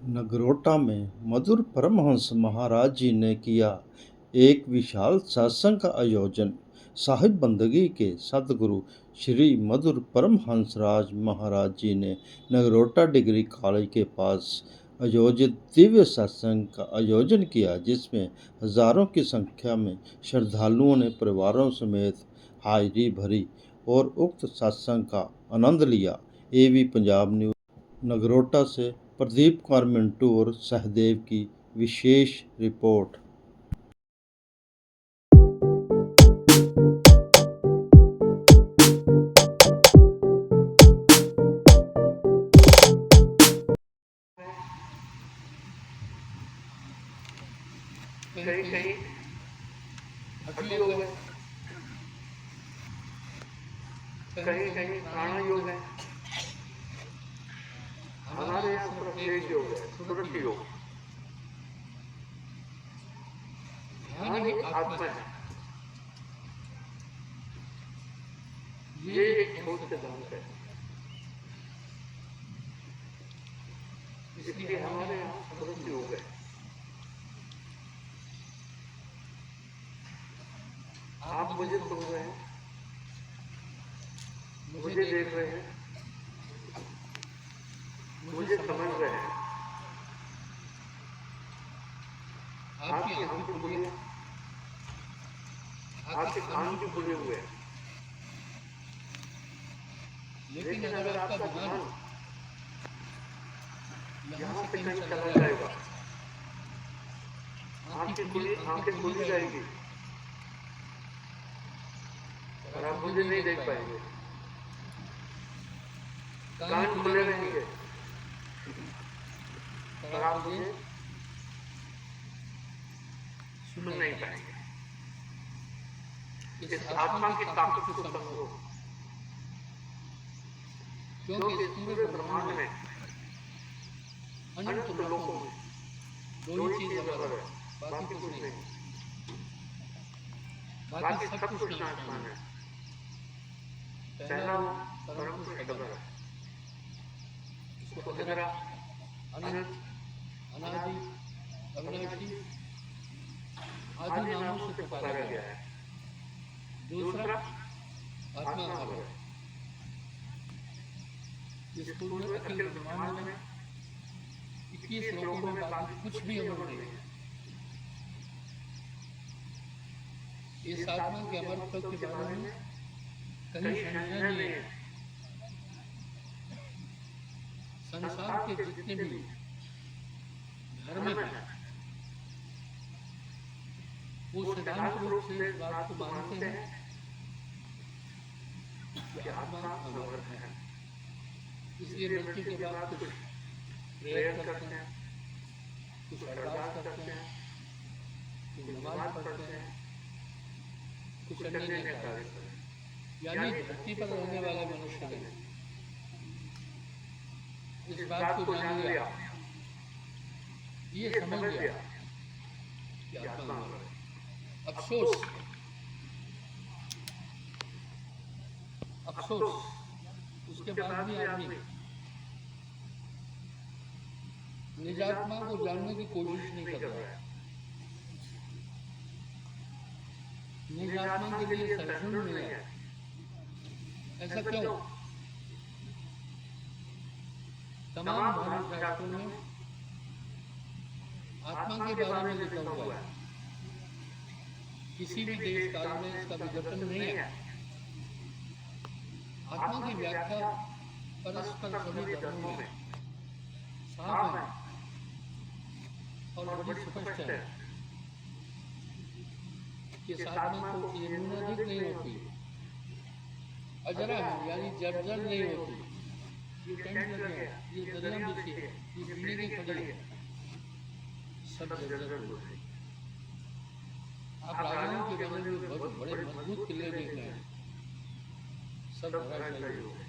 नगरोटा में मधुर परमहंस महाराज जी ने किया एक विशाल सत्संग का आयोजन। साहिब बंदगी के सदगुरु श्री मधुर परमहंस राज महाराज जी ने नगरोटा डिग्री कॉलेज के पास आयोजित दिव्य सत्संग का आयोजन किया, जिसमें हजारों की संख्या में श्रद्धालुओं ने परिवारों समेत हाजिरी भरी और उक्त सत्संग का आनंद लिया। एवी पंजाब न्यूज नगरोटा से प्रदीप कुमार मिंटू और सहदेव की विशेष रिपोर्ट। कहीं कहीं हड्डी योग है, कहीं कहीं प्राण योग है, हमारे यहाँ सिर्फ एक योग है, सुरत योग। ध्यान ही आत्मा है। ये एक छोट सिद्धांत है, इसलिए हमारे यहाँ सुरत योग है। आप मुझे सुन रहे हैं, मुझे देख रहे हैं, मुझे समझ रहे हैं। आपकी आंखें खुली हैं, आपके कान भी खुले हुए हैं, लेकिन अगर आपका ध्यान यहाँ से कहीं चला जाएगा, आंखें खुली जाएगी और आप मुझे नहीं देख पाएंगे। कान खुले रहेंगे और आप मुझे सुन नहीं पाएंगे। इस आत्मा की ताकत को समझो, क्योंकि इस पूरे ब्रह्मांड में अनंत लोकों में दो ही चीज अगर है, बाकी कुछ नहीं, बाकी सब कुछ नाशवान है। पहला परम पुरुष अगर है, इसको अजरा, अनंत, अनादि, अविनाशी आदि नामों से पुकारा गया है। दूसरा आत्मा अगर है, इस पूरे अखिल ब्रह्मांड में 21 लोकों में बाकी कुछ भी अमर नहीं है। इस आत्मा के अमरत्व के बारे में कहीं संशय नहीं है। संसार के जितने भी धर्म हैं, वो सिद्धांत रूप से इस बात को मानते हैं कि आत्मा अमर है। इसलिए मृत्यु के बाद कुछ प्रेयर करते हैं, कुछ अरदास करते हैं, कुछ नमाज पढ़ते हैं, कुछ अन्य कार्य करते हैं। यानी धरती पर रहने वाले मनुष्य ने इस बात को जान लिया, ये समझ लिया कि आत्मा अमर है। अफसोस उसके बाद भी आदमी निजात्मा को जानने की कोशिश नहीं कर रहा है। निजात्मा के लिए सहिष्णु नहीं है। ऐसा क्यों? तमाम धर्म शास्त्रों में आत्मा के बारे में लिखा हुआ है। किसी भी देश काल में इसका विघटन नहीं है। आत्मा की व्याख्या परस्पर सभी धर्मों में साफ है और बड़ी स्पष्ट है कि इस आत्मा को ये न्यूनाधिक नहीं होती, अजरा है, यानी जर्जर नहीं होती। ये टेंट लगे हैं, ये दरिया बिछी है, ये बिल्डिंगें खड़ी है, सब जर्जर हो गई। आप राजाओं के बने हुए बहुत बड़े मजबूत किले देख रहे हैं, सब धराशायी हो गए।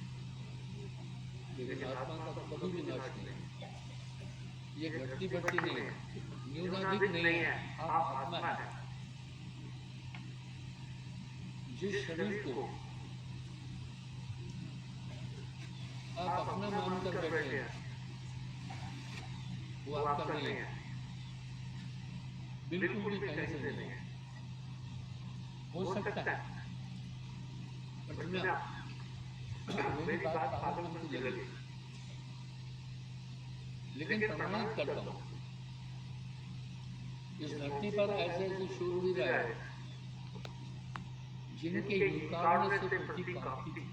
लेकिन आत्मा का कभी भी नाश नहीं, ये घटती बढ़ती नहीं है, न्यूनाधिक नहीं है। आप आत्मा है। जिस शरीर को आप अपना मानकर बैठे हैं, वो आपका नहीं है, बिल्कुल भी कहीं से नहीं है। हो सकता है, बट मेरी बात पागलपन की लगी, लेकिन प्रमाणित करता हूँ, इस धरती पर ऐसे ऐसे शूरवीर आए जिनके युगाग्नि से पृथ्वी कांपती थी,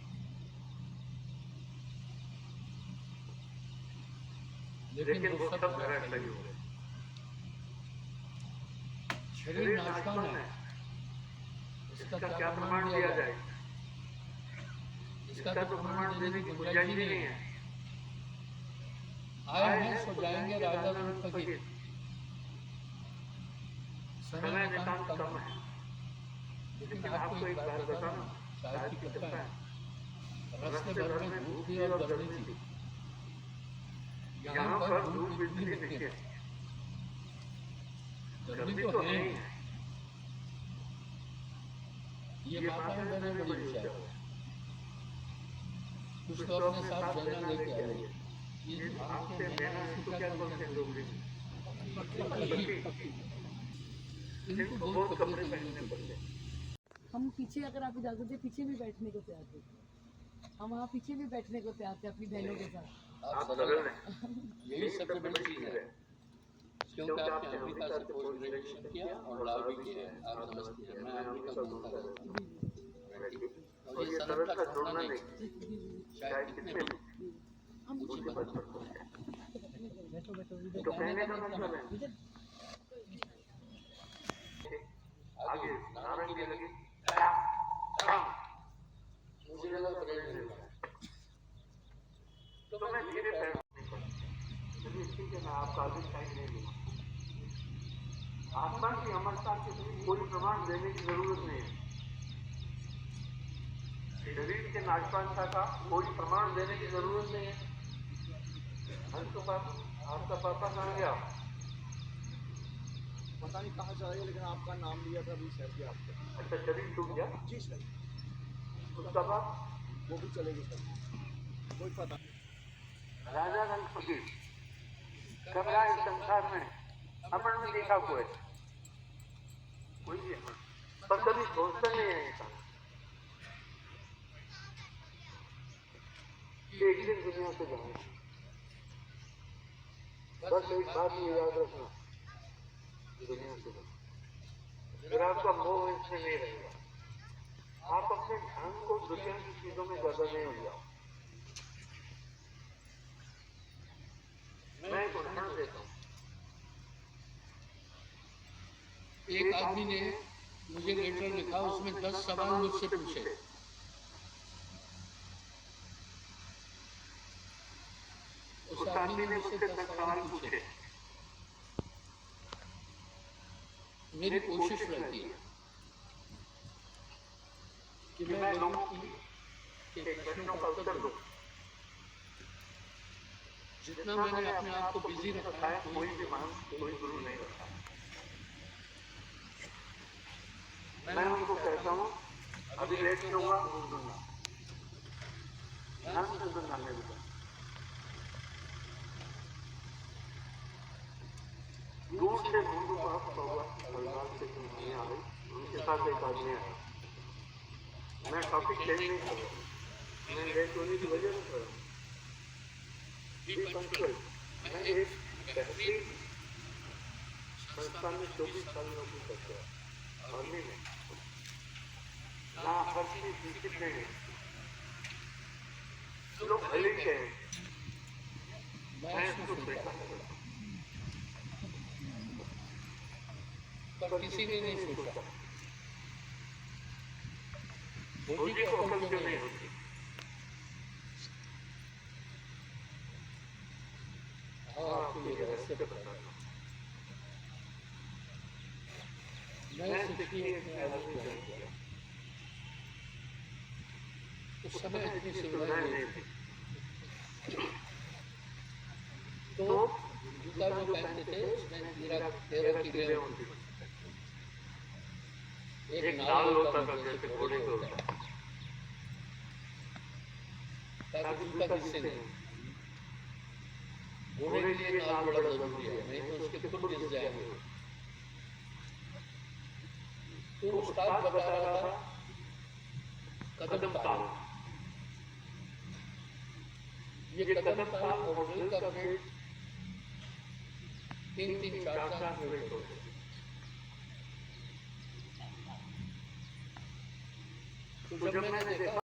लेकिन वो सब धराशायी हो गए। शरीर नाशवान है, इसका क्या प्रमाण दिया जाए? इसका तो प्रमाण देने की गुंजाइश ही नहीं है। आए हैं सो जाएंगे राजा रंग फकीर, समय नितांत कम है। लेकिन आपको एक बात बताना, शायद की पता है, रास्ते भर में धूप थी और गर्मी थी, यहाँ पर धूप इतनी नहीं है, गर्मी तो है ही। ये माता है मैंने बड़ी विचार, कुछ तो अपने साथ देना लेके आई है। ये आपसे देना इसको क्या बोलते हैं डोगरी में? इनको बहुत कपड़े पहनने पड़ते। हम पीछे अगर आप इजाजत दे पीछे भी बैठने को तैयार थे, हम वहाँ पीछे भी बैठने को तैयार थे अपनी बहनों के साथ। आप सरल हैं, यही सबसे बड़ी चीज है, क्योंकि आपने अमेरिका से पोस्ट ग्रेजुएशन किया और लॉ भी किया है। आप समझते हैं, मैं अमेरिका घूमता रहता हूँ, और ये सरलता छोड़ना नहीं, चाहे कितने भी ऊंची पद पर पहुंचे। तो कहने का मतलब है, आगे नारायण की लगी, मुझे लगा ब्रेड मिलेगा, तो मैं धीरे पैर चलिए ठीक है, मैं आपका अधिक टाइम नहीं लूँगा। आत्मा की अमरता के लिए कोई प्रमाण देने की जरूरत नहीं है। शरीर के नाशवानता का कोई प्रमाण देने की जरूरत नहीं है। हंस आपका पापा कहाँ गया? पता नहीं कहाँ चला गया, लेकिन आपका नाम लिया था अभी सर के आपको। अच्छा, शरीर टूट गया? जी सर। उसका बाप? वो भी चलेगी सर, कोई पता नहीं। राजा रंग फकीर कब आए संसार में? अमर में देखा कोई भी अमर, पर कभी सोचता नहीं है इंसान कि एक दिन दुनिया से जाएंगे। बस एक बात ये याद रखना, दुनिया से जाओ, फिर आपका मोह इसमें नहीं रहेगा। आप अपने ध्यान को दुनिया की चीजों में ज्यादा नहीं हो जाओ। मैं एक उदाहरण देता हूँ। एक आदमी ने मुझे लेटर लिखा, उसमें 10 सवाल मुझसे पूछे। उस आदमी ने मुझसे 10 सवाल पूछे। मेरी कोशिश रहती है कि मैं लोगों के प्रश्नों का उत्तर दूं। जितना मैंने अपने आप को बिजी रखा है, कोई भी महान, कोई गुरु नहीं रखा। मैं उनको कहता हूँ अभी लेट लूंगा, बोल दूंगा, ध्यान से सुनना मेरी बात। दूर से ढूंढू परिवार से नहीं आ गई, उनके साथ एक आदमी आया। मैं टॉपिक चेंज नहीं कर रहा, मैं लेट होने की वजह से कर रहा हूँ। मैं एक बेहतरीन संस्थान में 24 साल नौकरी करता हूँ, आर्मी में। ना हर चीज निश्चित नहीं है, लोग भले ही कहें, मैं इसको देखा पर किसी ने नहीं सोचा बुद्धि को अकल क्यों नहीं होती। आपको ये रहस्य बताना, मैं सिक्की में आदमी बन गया। उस समय इतनी सुविधाएं नहीं थी, तो जूता जो पहनते थे उसमें 13 कीड़े होती थी। एक नाल होता था जैसे घोड़े को होता, ताकि जूता किससे नहीं। होने के लिए ताल बड़ा जरूरी है, नहीं तो उसके खुद गिर जाएंगे। तो उस्ताद बता रहा था कदम ताल। ये कदम ताल और दिल का वेट 3-3, 4-4 वेट होते हैं। तो जब मैंने देखा